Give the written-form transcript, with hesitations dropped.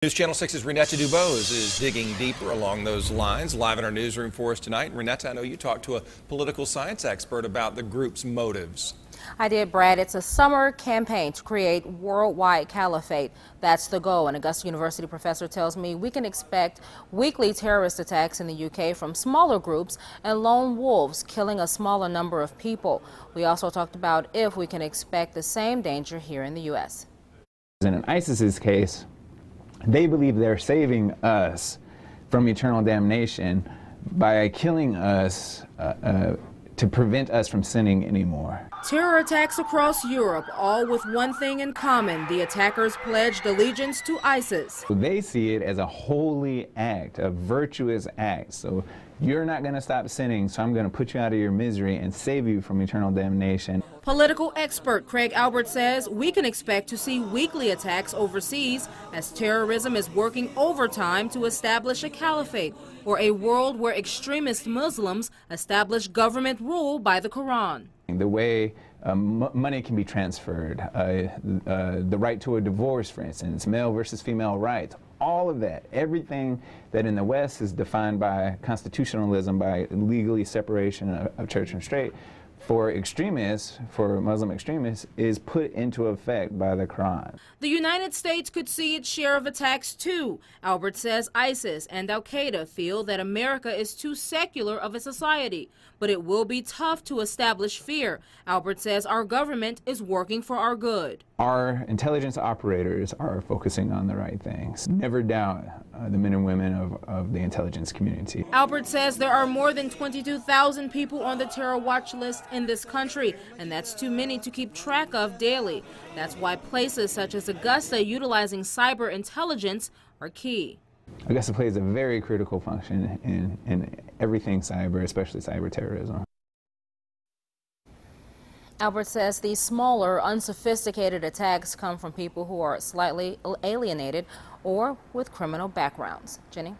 News Channel 6's Renetta Dubose is digging deeper along those lines. Live in our newsroom for us tonight. Renetta, I know you talked to a political science expert about the group's motives. I did, Brad. It's a summer campaign to create worldwide caliphate. That's the goal. An Augusta University professor tells me we can expect weekly terrorist attacks in the UK from smaller groups and lone wolves killing a smaller number of people. We also talked about if we can expect the same danger here in the U.S. In ISIS's case, they believe they're saving us from eternal damnation by killing us to prevent us from sinning anymore. Terror attacks across Europe, all with one thing in common. The attackers pledged allegiance to ISIS. They see it as a holy act, a virtuous act. So you're not going to stop sinning, so I'm going to put you out of your misery and save you from eternal damnation. Political expert Craig Albert says we can expect to see weekly attacks overseas as terrorism is working overtime to establish a caliphate, or a world where extremist Muslims establish government rule by the Quran. The way money can be transferred, the right to a divorce, for instance, male versus female rights, all of that, everything that in the West is defined by constitutionalism, by legally separation of church and state, for extremists, for Muslim extremists, is put into effect by the Quran. The United States could see its share of attacks too. Albert says ISIS and Al-Qaeda feel that America is too secular of a society, but it will be tough to establish fear. Albert says our government is working for our good. Our intelligence operators are focusing on the right things. Never doubt the men and women of the intelligence community. Albert says there are more than 22,000 people on the terror watch list in this country, and that's too many to keep track of daily. That's why places such as Augusta utilizing cyber intelligence are key. Augusta plays a very critical function in everything cyber, especially cyber terrorism. Albert says these smaller, unsophisticated attacks come from people who are slightly alienated or with criminal backgrounds. Jenny?